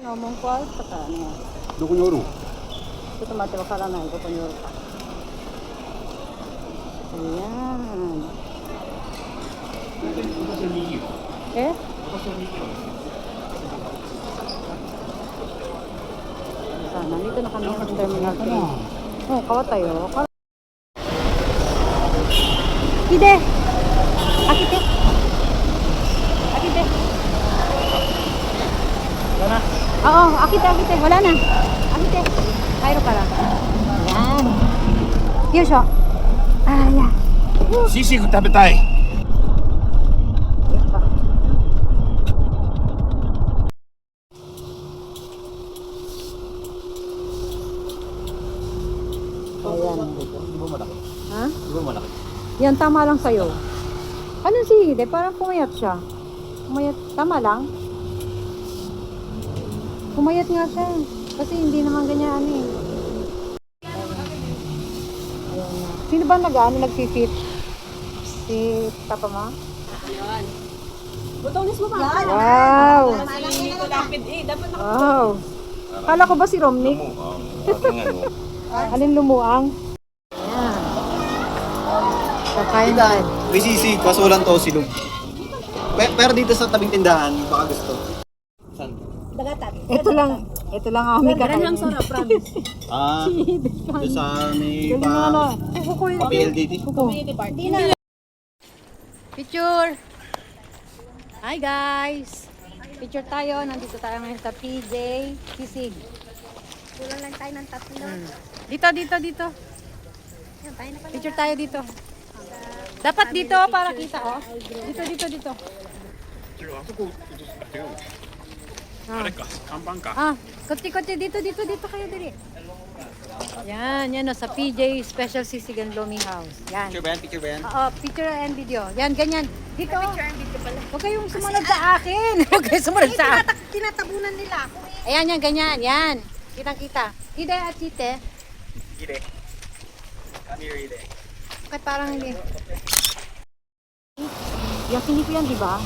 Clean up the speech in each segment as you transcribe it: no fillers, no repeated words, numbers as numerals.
飲むかとかね。どこにおるん？ちょっと待って、わからない。どこにおるか。いやー。え？さあ、nandito na kami sa Terminal 3. Oh,変わったよ。Hide! Akite! Akite! Wala na. Oo, akite. Wala na. Akite. Mayroon para. Yan. Yosho. Yan. シシグ食べたい。Ayan. Di ba malaki? Ha? Di ba malaki? Yan, tama lang sa'yo. Ano si Hide? Parang pumayat siya. Pumayat. Tama lang? Pumayat nga siya. Kasi hindi naman ganyan eh. Ayan na. Sino ba nag-fit? Si Papa mo? Yan. Butonis mo ba? Wow! Si Nico Lapid eh. Dapat Wow! Kala ko ba si Romnick? Alin lumuang? Ayan. Kakain tayo. May sisig, kaso walang tosilog. Pero dito sa tabing tindahan, baka gusto. Saan? Ito lang ang may Ganun kakain. lang sarap, promise. Doon sa may Galing na ano. PLDT. Community party. Picture! Hi guys! Picture tayo. Nandito tayo ngayon sa PJ Sisig. Kulang lang tayo ng tatlo. Dito. Yan, tayo na pala. Picture tayo dito. Dapat dito para kita oh. Dito. Ah. Koti dito kayo dali. Yan o, sa PJ Special Sisig and Lomi House. Yan. Picture ba yan? Oo, picture and video. Yan, ganyan. Dito. Picture and video pala. Huwag kayong sumunod sa akin. Huwag kayong sumunod sa akin. Tinatabunan nila ako eh. Ayan, yan, ganyan. Yan. Kitang-kita. Hide at Chite. Ide. Come here, Ide. Bakit parang hindi? Yakiniku yan, di ba?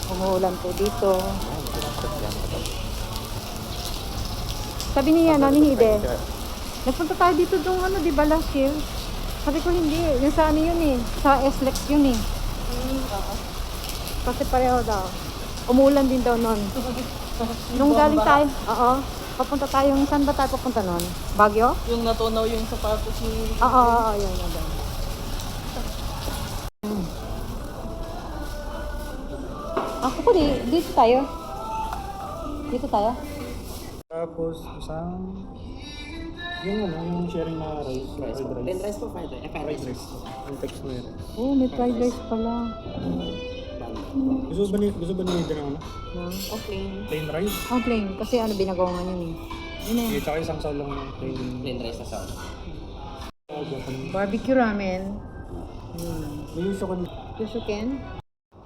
Umuulan po dito. Sabi niya, ni Hide, nagpunta tayo dito doon, ano, di ba, last year? Sabi ko, hindi. Yung sa ano yun eh. Sa SLEX yun eh. Kasi pareho daw. Umuulan din daw nun. Nung galing tayo, oo. Papunta tayo, saan ba tayo papunta nun? Baguio? Yung natunaw yung sapatos ni... Oo, yun. Ako po, dito tayo. Dito tayo. Tapos isang yung sharing na rice. Plain rice po, fried rice. Fried rice. Yung text mo yun. Oh, may fried rice pala. Gusto ba ni Ida ng ano? Okay. Plain rice? Oh, plain. Kasi ano, binagongan yun eh. Yun eh. Sige, tsaka isang salong plain. Plain rice na sa Barbecue ramen. May uso ko Yusuken.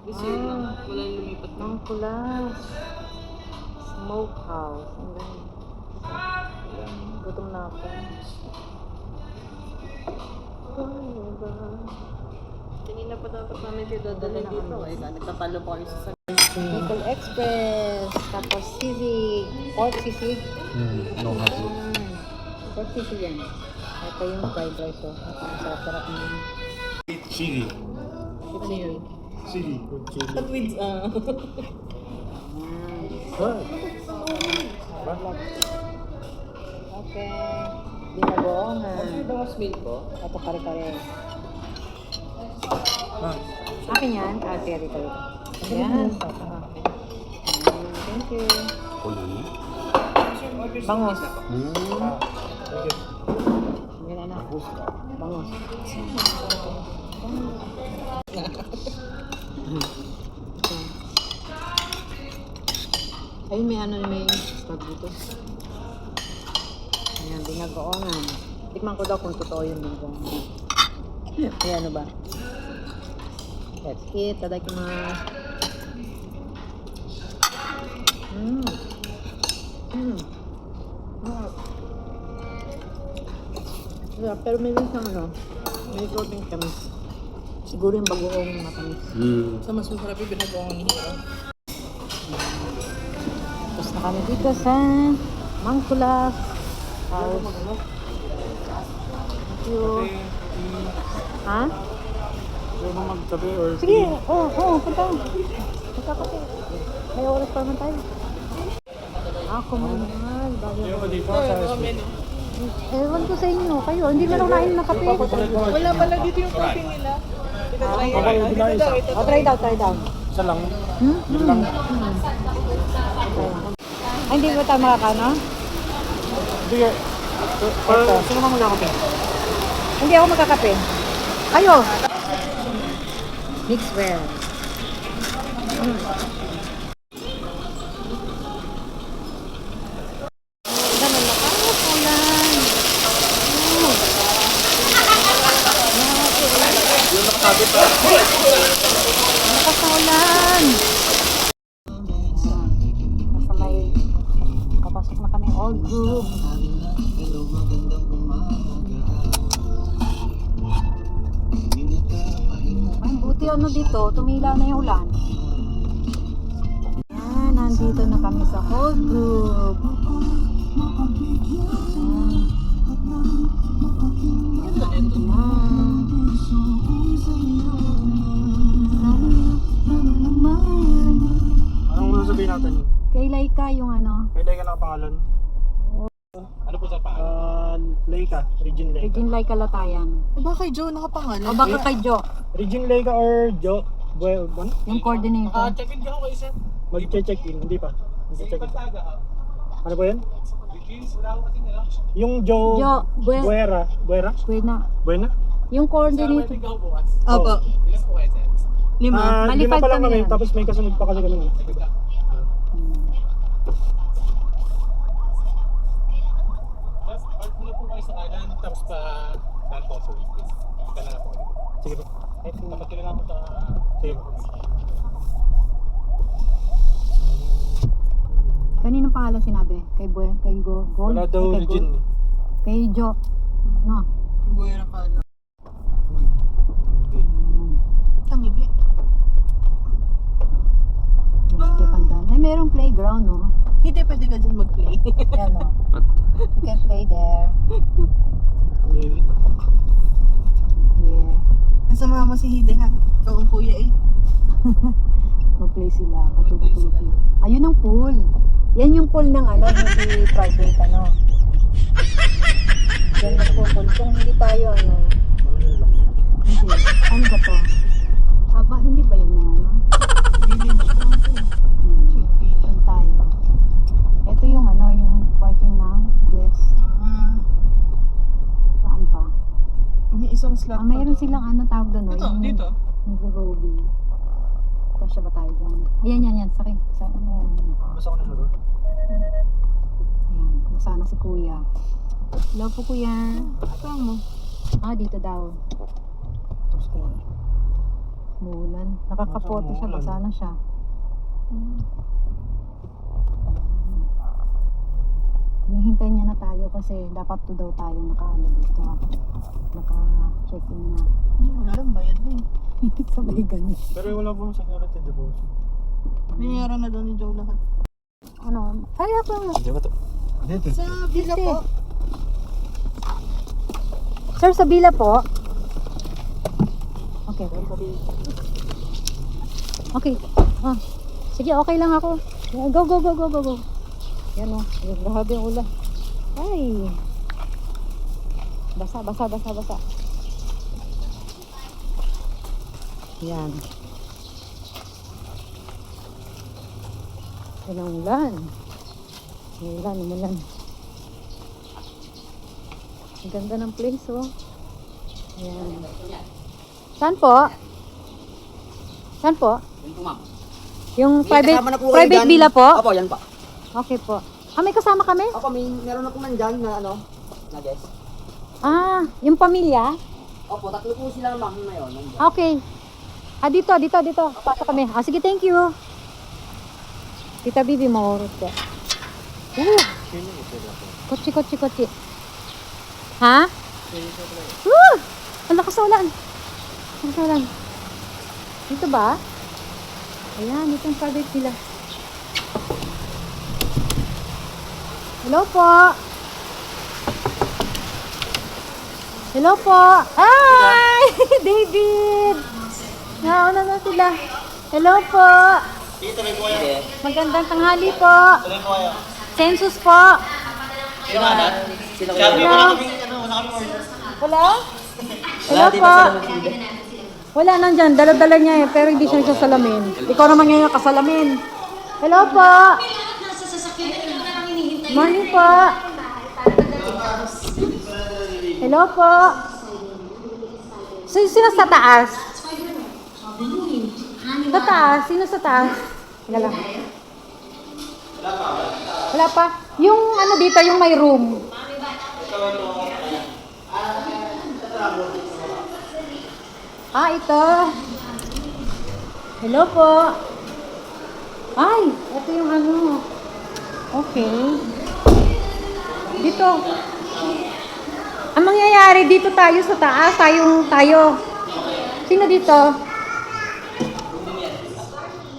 Kasi wala lumipat na. Mang Kulas. Smokehouse. Ang ganda. Gutom na ako. Kanina pa dapat namin siya dadalhin dito eh. Nagtatalo pa kami sa Bicol Express. Tapos sisig. Pork sisig. no hassle. Pork sisig yan. Ito yung fried rice. Oh. Sarap na. Chili. Sisig. Chili. Good chili. But with, Okay. Binagongan. bangos milk ko. Ito kare-kare. Ah, Akin yan. Kare-kare. Ayan. Thank you. Bangos. thank you. Yan na. Bangos. Ayun, may ano, may tag dito. Ayan, binagoongan. Tikman ko daw kung totoo yung binagoongan. May ano ba? Let's eat. Tadakimasu. Pero may minsan ano, may protein kami. Siguro yung bagoong matamis. Sa mas masarap yung pinagawa ni Hero. Tapos na kami dito sa Mangkulas House. Thank you. Ha? Pwede mo magkape or Sige, punta. Magkakape. May oras pa naman tayo. Ako mahal. Ayaw ka dito sa Ewan ko sa inyo. Kayo, hindi na kain ng kape. Wala pala dito yung coffee nila. Try down. Isa lang. Hmm? Lang. Ay, hindi ba tayo makakano? Sige. Sino mo magkakape? Hindi ako magkakape. Kayo! Mixwell. Ganun na ka, ulan. Lakas na ulan. Nasa may kapasok na kami old group. Ay, buti ano dito, tumila na yung ulan. Yan, nandito na kami sa old group. Anong sabihin natin? Kay Laika yung ano, May Laika na pangalan. Ano po sa pangalan? Laika. Regine Laika. Regine Laika Latayan. Baka kay Joe nakapangalan. O baka kay Jo, Regine Laika or Jo? Ano? yung coordinator. Check-in ka ako isa. Mag-check-in. Hindi pa. Mag-check-in. Ano po yan? Yung Jo... Jo, Buera. Buera? Buena. Buena? Yung coordinator. Opo. 5. Lima Malipad pa lang kami kami. yan. Tapos may kasunod pa kasi kami. Tapos pa Tanto Service. Kana na po. Sige po. Dapat kailangan mo sa Sige po. Kaninong pangalan sinabi? Kay Gold? Wala daw Kay Regine. Gold? Kay Jo. No. Buwera ka na. Hindi. Tangibi. Kay Pandan. Ay, merong playground, no? Hindi pwede ka dyan mag-play. Yan, no? You can play there. Hindi. Yeah. Nasa mama si Hide ha. Ikaw ang kuya eh. Mag-play sila. Katubi-tubi. Ayun ang pool. Yan yung pool ng ano, hindi private, ano. Yan ang pool. Kung hindi tayo, ano. Hindi. Ano ba to? Aba, hindi ba yan yung ano? Doon tayo. Ito yung ano, yung parking ng guest. Saan pa? Yung isang slot pa Mayroon doon. silang ano tawag doon, no? Dito, Yung dito. nag-roving. Kasya ba tayo dyan? Ayan. Ayan. Basta ko na siya doon. Ayan. Masana si kuya. Hello po kuya. Saan mo? Dito daw. Tapos ko. Mulan. Nakakapote siya. Umuulan. Basa na siya. Hinihintay niya na tayo kasi dapat to daw tayo naka-ano dito. Naka-check-in na. Wala lang bayad na eh. Sabay ganun. Pero wala pong security deposit. Binayaran na daw ni Joe lahat. Ano? Kaya ko. Hindi ba ito? Dito. Sa villa po. Sir, sa bila po. Okay. Okay. Sige, okay lang ako. Go. Yan o. Grabe yung ulan. Ay. Basa. Yan. Yan ang ulan. Umulan. Ang ganda ng place, oh. Ayan. Saan po? Yan po, ma'am. Yung May private kasama na po kayo private dyan. villa po? Opo, yan pa. Okay po. May kasama kami? Opo, meron na po nandyan na ano, na guest. Yung pamilya? Opo, 3 po sila ma'am ngayon. Nandyan. Okay. Dito. Pasok kami. Sige, thank you. Tita Bibi, mahurot ko. Kotse. Ha? Ang lakas sa ulan. Saka lang. Dito ba? Ayan, ito yung private nila. Hello po. Hello po. Hi! David! Nauna na sila. Hello po. Magandang tanghali po. Census po. Hello. Wala? Hello po. Wala nandyan. Dala-dala niya eh. Pero hindi siya salamin. Ikaw naman ngayon kasalamin. Hello po. Morning po. Hello po. Sino sa taas? Sa taas? Sino sa taas? Wala lang. Wala pa. Yung ano dito, yung may room. Ito. Hello po. Ay, ito yung ano. Okay. Dito. Ang mangyayari dito tayo sa taas, tayo. Sino dito?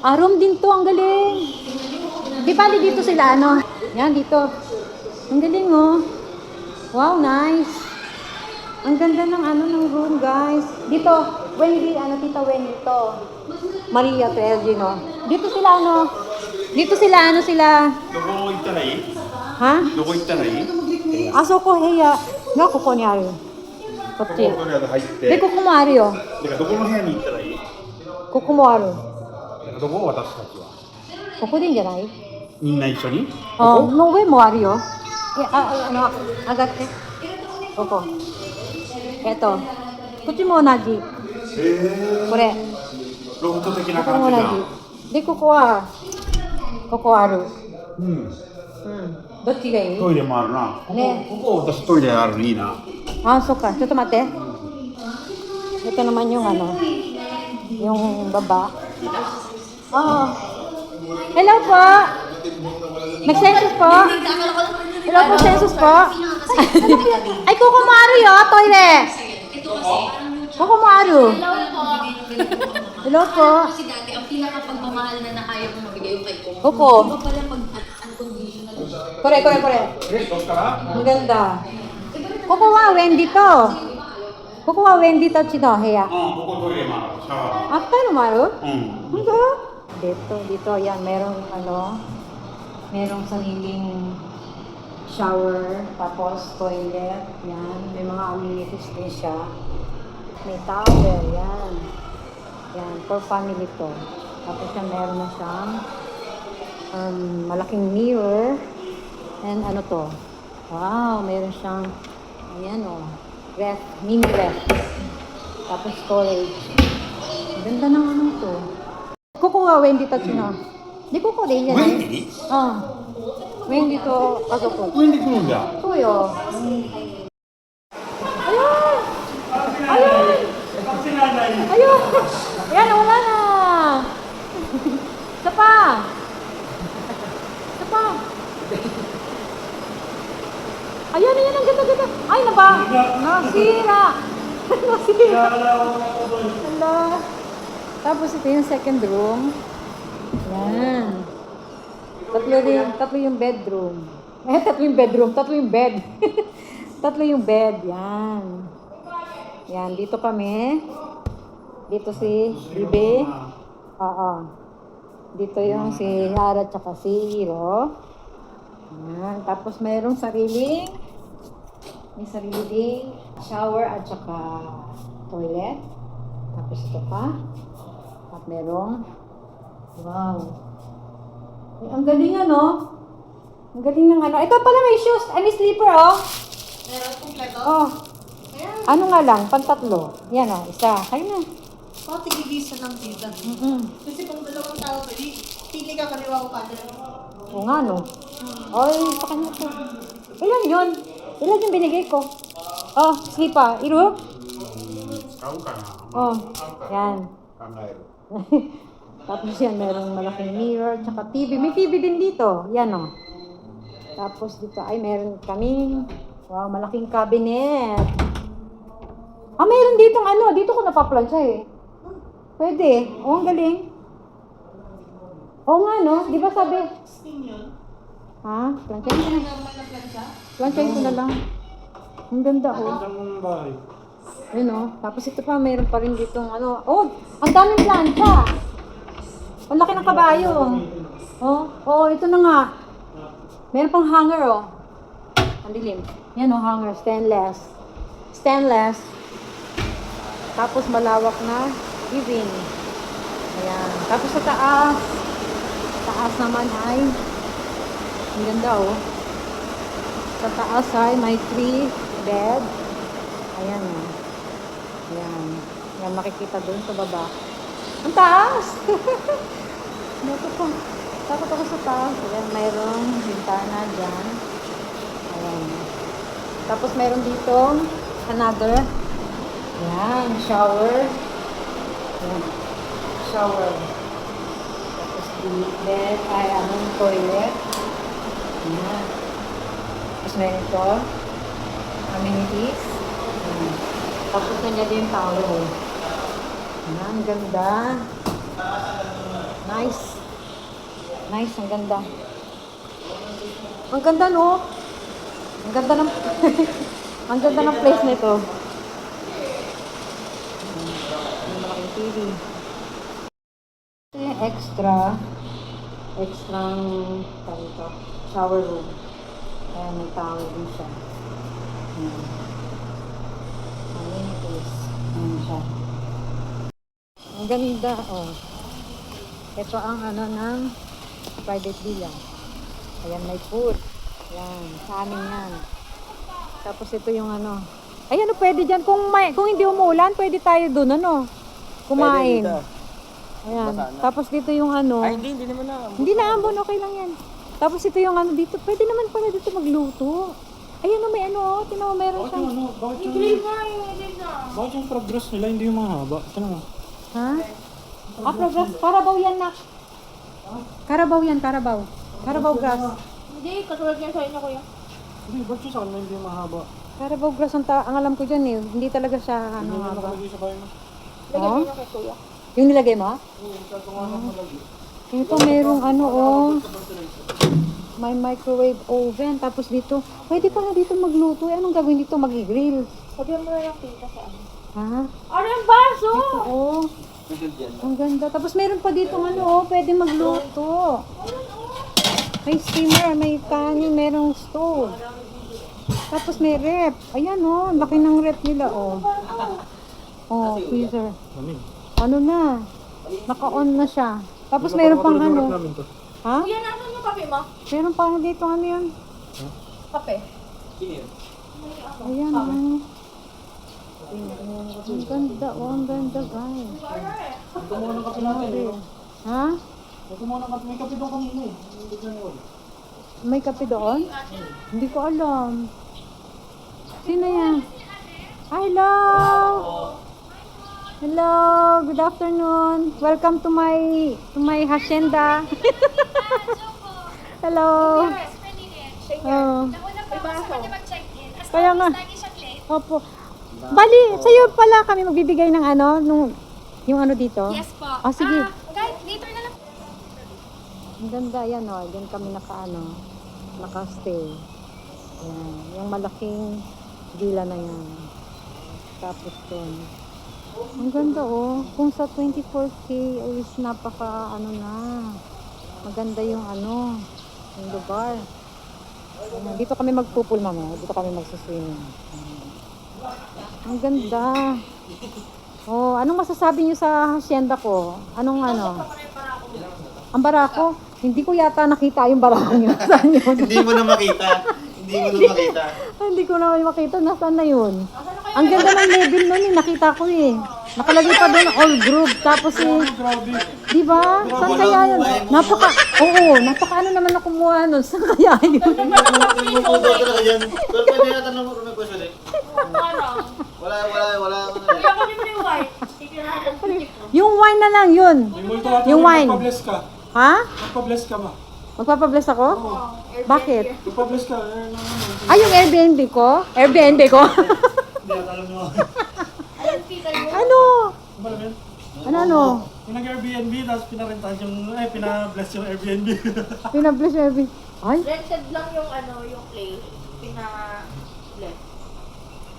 Room din to, ang galing. Di bali dito sila, ano? Yan, dito. Ang galing, oh. Wow, nice. Ang ganda ng ng room, guys. Dito, Wendy, Tita Wendy to. Maria Tergino. Dito sila, Dito sila, sila. Ha? So ko, heya. No, ko ni Ario. Kochi. De, ko mo Ario. Ko mo Ario. どこ私たちは。ここでいいんじゃない？みんな一緒に。の上もあるよ。上がって。ここ。こっちも同じ。これ。ロフト的なここも同感じだ。じ。で、ここある。うん。どっちがいい？トイレもあるな。ね。ここ私トイレあるのいいな。そっか。ちょっと待って。Ito naman yung yung baba. Hello po. Nag-census po? Hello po, census po? Ay, kukumaru yo, toile. Kukumaru. Hello po. Kasi dati, ang pinakapagmamahal na nakaya kong mabigay yung kay Kuko. Kuko. Iba pala pag unconditional. Kore. Ang ganda. Kuko wa Wendy to. Kuko wa Wendy to chino, heya. ここトイレもある。シャワー。 After numaru? うん。 Dito, yan, merong merong sariling shower, tapos toilet, yan, may mga amenities din siya. May towel, yan. Yan, for family to. Tapos yan, meron na siyang malaking mirror, and wow, meron siyang, ayan ref, mini ref. Tapos storage. Ganda ng to. ここがウェンディたちの。で、ここでいいんじゃない？ウェンディ？ウェンディと家族。ウェンディ来るんだ。そうよ。Ayun! Ayan, wala na! Isa pa! Ayan, ang ganda-ganda. Ay, nasira! Hala! Tapos ito yung second room. Yan. Tatlo yung bedroom. Tatlo yung bed. Tatlo yung bed. Yan. Yan, dito kami. Dito si Bibi. Dito yung si Lara tsaka si Hiro. Yan. Tapos mayroong may sariling shower at tsaka toilet. Tapos ito pa. At merong, wow. Ay, ang galing Ang galing ng Ito pala may shoes. May slipper Meron kompleto? Ano nga lang, pantatlo. Yan isa. Kayo na. Tigigisa lang dito. Kasi kung dalawang tao, pili ka kaliwa ko kanan. Oo nga Ay, sa kanya to. Ilan yun? Ilan yung binigay ko? Slipper. Iro? 使うかな。Yan. 考える。 Tapos yan, merong malaking mirror, tsaka TV. May TV din dito. Yan Tapos dito ay meron kaming, wow, malaking cabinet. Ah, mayroon ditong ano, dito ko napaplansya eh. Pwede. Oo, ang galing. Oo nga, no? Di ba sabi? Steam yun. Ha? Plansyahin ko na. Normal na plancha. Plansyahin ko na lang. Ang ganda, oh. Ganda ng bahay. Ayun, oh. Tapos ito pa, mayroon pa rin ditong ano. Oh, ang daming plansya. Ang laki ng kabayo. Oh, ito na nga. Meron pang hanger, oh. Ang dilim. Yan, oh, hanger. Stainless. Stainless. Tapos malawak na living. Ayan. Tapos sa taas. Taas naman ay ang ganda, oh. Sa taas ay may 3 bed. Ayan, oh. Ayan. Yan makikita doon sa baba. Ang taas! Takot ako sa taas. Ayan, mayroong bintana dyan. Ayan. Tapos mayroon dito another. Ayan, shower. Ayan. Shower. Tapos bed ay anong toilet. Ayan. Tapos meron ito. Amenities. Ayan. Tapos nandiyan din yung towel. Ayan, ganda. Nice. Nice, ang ganda. Ang ganda, no? Ang ganda ng ang ganda ng place nito. May malaking TV. Ito yung extra shower room. Ayan, may towel din siya. Ayan. Amenities. Ayan siya. Ang ganda, oh. Ito ang ano ng private villa. Ayan, may food. Ayan, sa amin yan. Tapos ito yung ano. Ay, ano pwede dyan? Kung hindi umuulan, pwede tayo dun, ano? Kumain. Pwede dito. Ayan. Basa na. Tapos dito yung ano. Ay, hindi naman na. Hindi na ambon, okay lang yan. Tapos ito yung ano dito. Pwede naman pala dito magluto. Ayan, may ano, oh. Tinaw, meron Bakit yung siyang. ano? Bakit yung... Grill nga yung grill na. Bakit yung progress nila hindi yung mahaba? Tignan mo. Ha? Ah, progress. Karabaw yan, nak. Karabaw yan, karabaw. Karabaw grass. Hindi, katulad niya sa inyo, kuya. Hindi, ba't yung sa kanila hindi yung mahaba? Karabaw grass ang alam ko dyan eh. Hindi talaga siya ano Hindi mo haba. nakalagay sa bahay mo. Lagyan Oh? mo niya kay kuya. Yung nilagay mo? Ito merong ano oh. May microwave oven. Tapos dito, pwede pa na dito magluto. Eh, anong gagawin dito? Mag-grill. Lagyan mo na yung tita sa ano. Ha? Ano yung baso? Oo. Ang ganda. Tapos meron pa dito ano oh. Pwede magluto. May steamer, may kanin, merong stove. Tapos may rep. Ayan oh. Ang laki ng rep nila oh. Oh, freezer. Lamig. Ano na? Naka-on na siya. Tapos meron pang ano. Ha? Kuya, nasan yung kape mo? Meron pang dito ano yan? Kape. Ayan oh. Ang ganda oh. Ang ganda guys. Ito muna ng kape natin. Ha? Ito muna ng kape. May kape doon kanina eh. Hindi ko yun. May kape doon? Hindi ko alam. Sino yan? Hello! Hello! Good afternoon! Welcome to my hacienda. Hello! Oh. Kaya nga. Opo. Bali, sa'yo pala kami magbibigay ng ano, yung ano dito? Yes po. Ah, sige. Guys, later na lang. Ang ganda yan oh. Diyan kami naka-stay. Yan. Yung malaking villa na yan. Tapos doon. Ang ganda oh. Kung sa 24K is napaka ano na. Maganda yung ano. Yung lugar. Ayan. Dito kami magpupul mamaya. Dito kami magsuswimming. Ang ganda. Oh, anong masasabi niyo sa hacienda ko? Anong ano? Ang barako? Hindi ko yata nakita yung barako niyo. Saan yun? Hindi mo na makita. Hindi mo na makita. Hindi ko na makita. Nasaan na yun? Ang ganda ng level nun eh. Nakita ko eh. Nakalagay pa doon all group. Tapos eh. Di ba? Saan kaya yun? Napaka ano naman na kumuha nun. Saan kaya yun? Hindi mo talaga yan. Pero pwede natin na mag-question eh. Wala. Kuya, kunin mo na yung white. Tignan natin. Yung wine na lang yun. Yung wine. Magpa-bless ka. Ha? Magpa-bless ka ma. Magpapabless ako? Bakit? Magpa-bless ka. Ay, yung Airbnb ko? Airbnb ko? Hindi, alam mo. Ano? Ano? Pinag-Airbnb, tapos pinarentahan yung, pina-bless yung Airbnb. Pinabless yung Airbnb. Ay, Rented lang yung yung place. Pina-bless.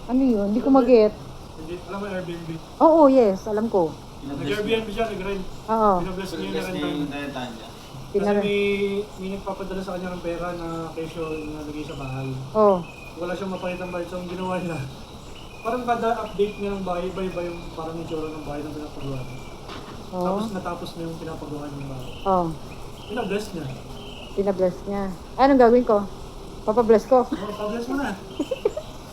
ano yun? Hindi ko mag-get. Hindi, alam mo Airbnb. Oo, yes. Alam ko. Nag-Airbnb siya, nag-rent. Oo. Pina-bless niya yung rentahan. Kasi Pinar- may nagpapadala sa kanya ng pera na kesyo na nalagay sa bahay. Oo. Wala siyang mapakitang bayad, so ang ginawa niya, parang kada update niya ng bahay, iba-iba yung parang itsura ng bahay na pinapagawa niya. Oo. Tapos natapos na yung pinapagawa ng bahay. Oo. Pina-bless niya. Pinabless niya. Anong gagawin ko? Papabless ko. Pa-bless mo na.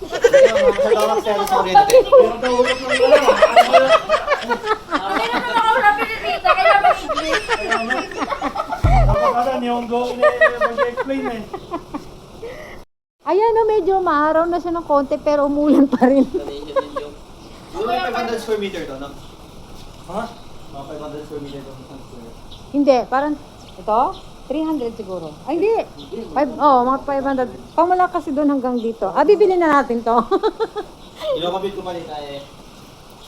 Sa service sa kuryente. Pero daw ulit ng wala. Hindi naman nakaurapin ni Rita, kaya mag-English. Dapat ano, Nihongo, mag-explain eh. Ayan o, medyo maaraw na siya ng konti pero umulan pa rin. Ano may 500 square meter to, no? Ha? Mga 500 square meter to. Isang square. Hindi, parang ito? 300 siguro. Ay, hindi. Mga 500. Pamula kasi doon hanggang dito. Bibili na natin to. Ilokabit ko pa rin tayo.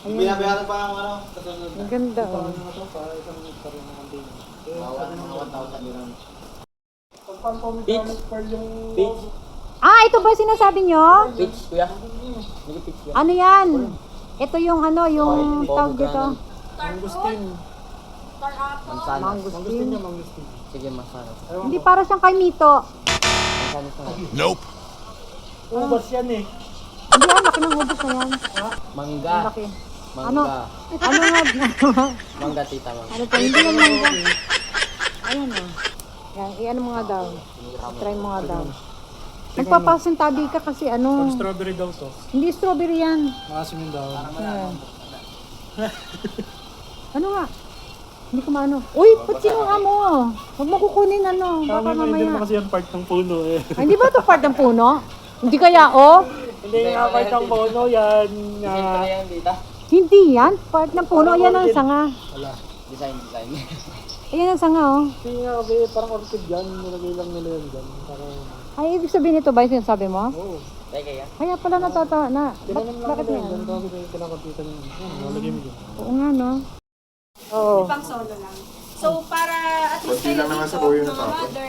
Binabayaran pa ang kasunod na. Ang ganda oh. Ano to, para isang meter yung mga din. Bawa ng mga 1,000 yun. Pag parang pomegranate pearl yung... Ito ba sinasabi nyo? Pitch, kuya. Nag-pitch kuya. Ano yan? Ito yung yung tawag dito. Mangustin. Mansanas. Mangustin niya, mangustin. Sige, masanas. Hindi para siyang kay Mito. Mansanas na. Ubas yan eh. Hindi yan, laki ng ubos na yan. Mangga. Ang laki. Ano? Mangga. Ano nga? Mangga, tita, mangga. Ano to? Hindi yan mangga. Ayan o. Yan, i-ano mo nga daw. Try mo nga daw. Nagpapasintabi ka kasi Pag ano. strawberry daw to. Hindi strawberry yan. Maasim yung daw. Ayan. Ano nga? Hindi ko maano. Uy, ba't sinuha mo? Huwag mo kukunin ano. Baka Hindi naman mamaya. kasi yan part ng puno eh. Ay, hindi ba ito part ng puno? Hindi kaya oh? Hindi nga part ng puno yan. Design pa na yan, tita. Hindi yan. Part ng puno. Ayan ang sanga. Wala. Design. Ayan ang sanga oh. Hindi nga kasi parang orchid yan. Nilagay lang nila yan dyan. Parang... Ay, ibig sabihin ito ba yung sinasabi mo? Oo. Teka, ya. Kaya pala natatawa na. Tinanim lang Bakit nila yan? yan. Ganito kasi kinakapitan yun. Nalagay mo dyan. Oo nga no. Oo. Pang solo lang. So, para at least kayo dito, mga mother,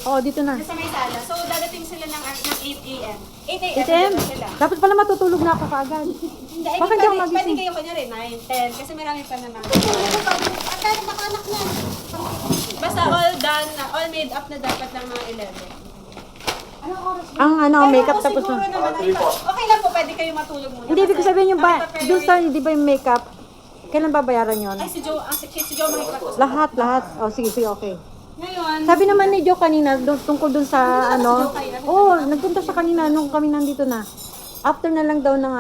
Oo, dito na. nasa may sala. So, dadating sila ng 8 a.m. 8 a.m. Item, dadating sila. dapat pala matutulog na ako kaagad. Hindi, Bakit hindi ako pwede magising? kayo kunyari 9, 10, kasi marami pa naman. Basta all done na, all made up na dapat ng mga 11. Ang makeup Pero tapos siguro na. naman, okay lang po, pwede kayo matulog muna. Hindi, ibig Kasi sabihin yung ba, nakita-pero doon sa, di ba yung makeup, kailan babayaran yon? Ay, si Joe makikipag-usap. Lahat. Oh, sige, okay. Ngayon, Sabi naman ni Joe kanina, tungkol dun sa nagpunta siya kanina nung kami nandito na. After na lang daw ng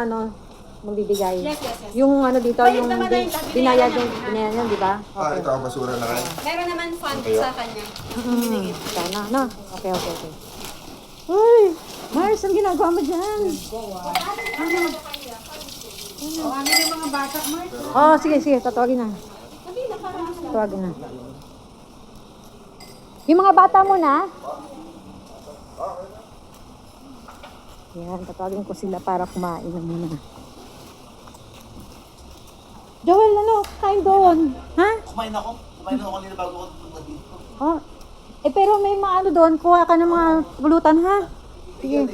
magbibigay. yes. Yung dito, Bayad yung naman na yun, binayad binayaran yung na. binayad yun, di ba? Okay. Ito ang basura na kayo. meron naman fund sa kanya. Binigay. Sana, no? Okay. Uy, Mars, ang ginagawa mo dyan? Ano yung mga bata, Mark? Oh, sige, tatawagin na. Tawagin na. Yung mga bata mo na? Yan, tatawagin ko sila para kumain na muna. Joel, kain doon? Ha? Kumain ako kanina bago ako pumunta dito. Oh. Pero may mga doon, kuha ka ng mga pulutan, ha? Sige.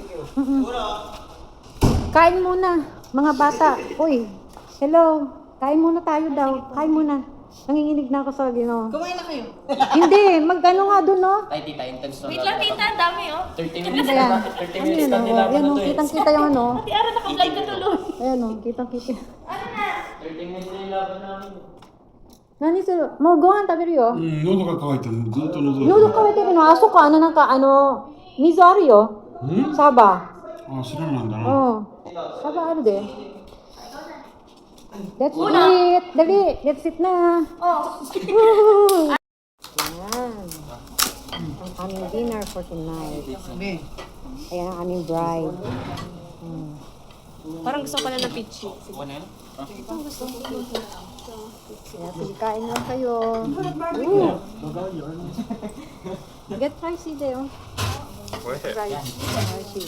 Kain muna, mga bata. Uy, hello. Kain muna tayo daw. Kain muna. Nanginginig na ako sa Ginoo. Kumain na kayo. Hindi, magano nga doon, no? Ay, tita, intense na. Wait lang, tita, ang dami, oh. 30 Ano minutes ba yan? na. 30 Ano minutes yun, na nilaban Yan, na to eh. kitang-kita yung Di ara naka-vlog na tuloy. Ayan, kitang-kita. 30 minutes na nilaban namin. Nani sir, mo gohan tabiru yo. 喉が渇いてるずっと喉が Nudo ka wete no aso ka mizo aru yo. Saba. あ知らなんだな Oh. Saba aru de. That's it. Dali, that's it na. Oh. Yan. Ang aming dinner for tonight. Ayan ang aming bride. Parang gusto ko na ng peachy. Kaya pilikain lang kayo. Ooh. Get spicy de oh. Spicy.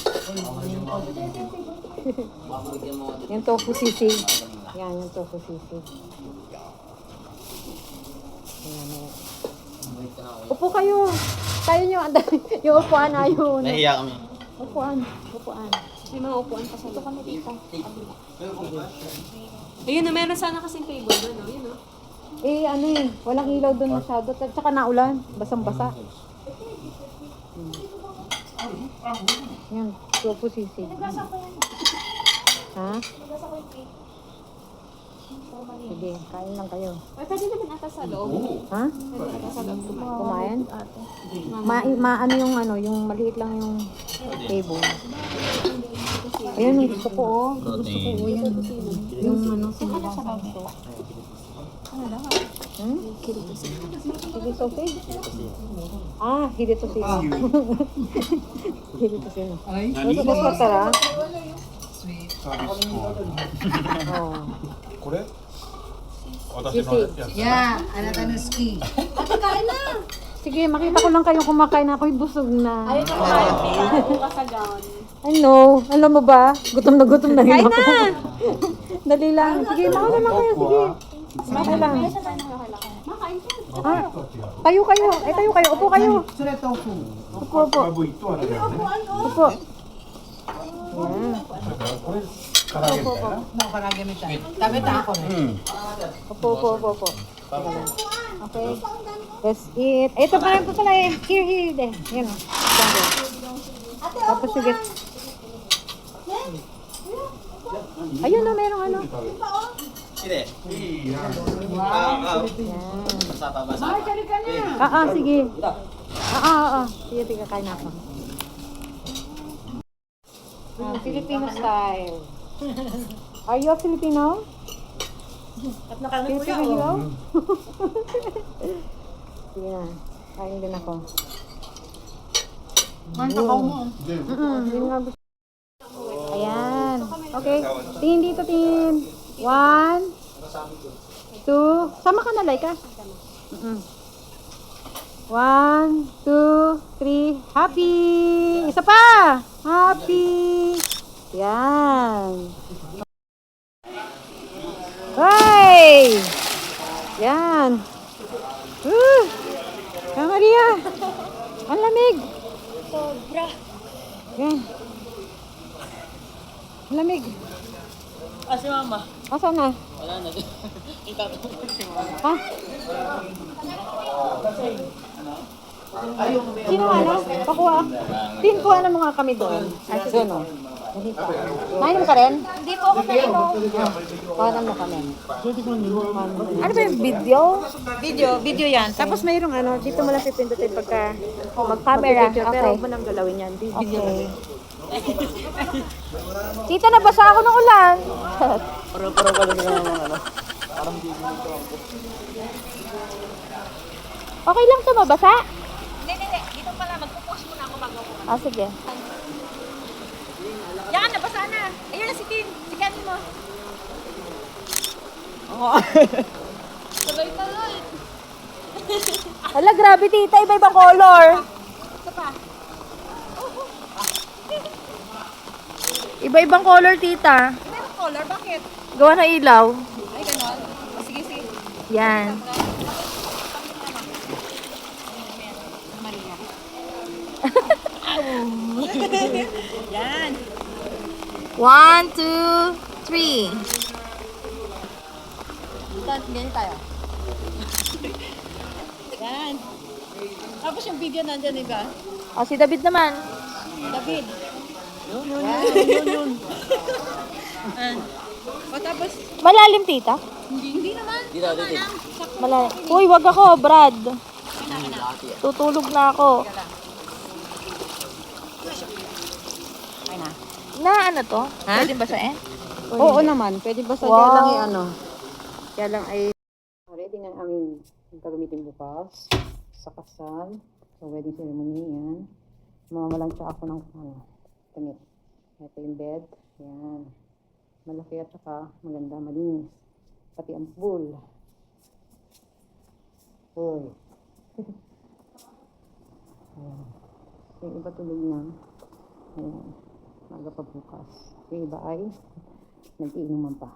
Yung tofu sisig. Yan, yung tofu sisig. Ayan, ayan. Upo kayo. Tayo nyo, ang dami. Yung upuan ayaw. Nahiya kami. Upuan, upuan. May mga upuan pa sa ito kami dito. Ayun na, meron sana kasing table doon, no? Yun, no? Eh, ano eh, walang ilaw doon masyado. At saka naulan, basang-basa. Yan, tofu sisig. Ha? Sige, kain lang kayo. Ay, pwede naman ata sa loob. Ha? Pwede ata sa loob kumain. Kumain? Ate. Ano yung ano, yung maliit lang yung table. Ayun, yung gusto ko oh. Gusto ko oh, yan. Yung ano, sinigang santo. Hmm? Hili sausage? Ah, hili sausage. Hili sausage. Gusto ko tara. Oh. これ私 You の see? やつ。 Yeah, anata na ski. Ate, kain na! Sige, makita ko lang kayong kumakain na ako'y busog na. Ayun na kumain. Bukas sa gown. I know. Alam mo ba? Gutom na rin ako. Dali lang. Sige, makain naman kayo. Sige. Makain lang. Makain ka. Ah, tayo kayo. Ay, tayo kayo. Upo kayo. Upo, upo. ラブイとあれだよね。 Upo. Yan. これ唐揚げみたいな。 Nakaragay mi tayo. Tabi ta ako. うん。 Upo, upo, upo, upo. Okay. Let's eat. Ito pa pala eh. Here. Yan o. Tapos sige. Ayun o, merong ano. Hindi. Yan. Basa. Sige. Sige, kain na ako. Filipino style. Are you a Filipino? At nakalit ko Filipino? Sige na. Kain din ako. Man, takaw mo. Yun nga gusto. Ayan. Okay. Tingin dito, tingin. 1, 2. Sama ka na, Laika. 1, 2, 3. Happy! Isa pa! Happy! Yan. Hey! Yan. Maria! Ang lamig! Sobra. Yan. Ang lamig. Ah, si mama. Asan na? Wala na. Ha? Sino ano? Pakuha. Kuha na mga kami doon. Doon o. Nainom ka rin? Hindi po ako nainom. Kuhanan mo kami. Ano ba yung video? Video yan. Tapos mayroong ano, dito mo lang pipindutin pagka mag-camera. Pero huwag mo nang galawin yan. Video okay. Tita, nabasa ako ng ulan. Parang ka lang ng ano. Parang di dito. Okay lang to, mabasa? Hindi. Dito pala, magpo-post muna ako bago ako. Ah, sige. Yan, nabasa na. Ayun na si Tin. Si Kenny mo. Tuloy. Hala, grabe tita. Iba-ibang color. Ito pa. Iba-ibang color, tita. Meron color, bakit? Gawa ng ilaw. Ay, ganon. O, sige. Yan. Maria. Yan. 1, 2, 3. Ganyan tayo. Yan. Tapos yung video nandyan, diba? O, si David naman. David. Yun. O, tapos, Malalim, tita. hindi naman. Dito. Malalim. Uy, wag ako, Brad. Tutulog na ako. Na ano to? Ha? Pwede ba sa Oo naman. Pwede ba sa kaya lang ano? Kaya lang ay ready na aming gagamitin bukas sa kasal. So, wedding ceremony yan. Mamalansya ako ng damit. Ito yung bed. Yan. Malaki at saka maganda, malinis. Pati ang pool. Uy. Ayan. Yung iba tulog na. Ayan. Maga pa bukas. Yung iba ay nag-iinuman pa.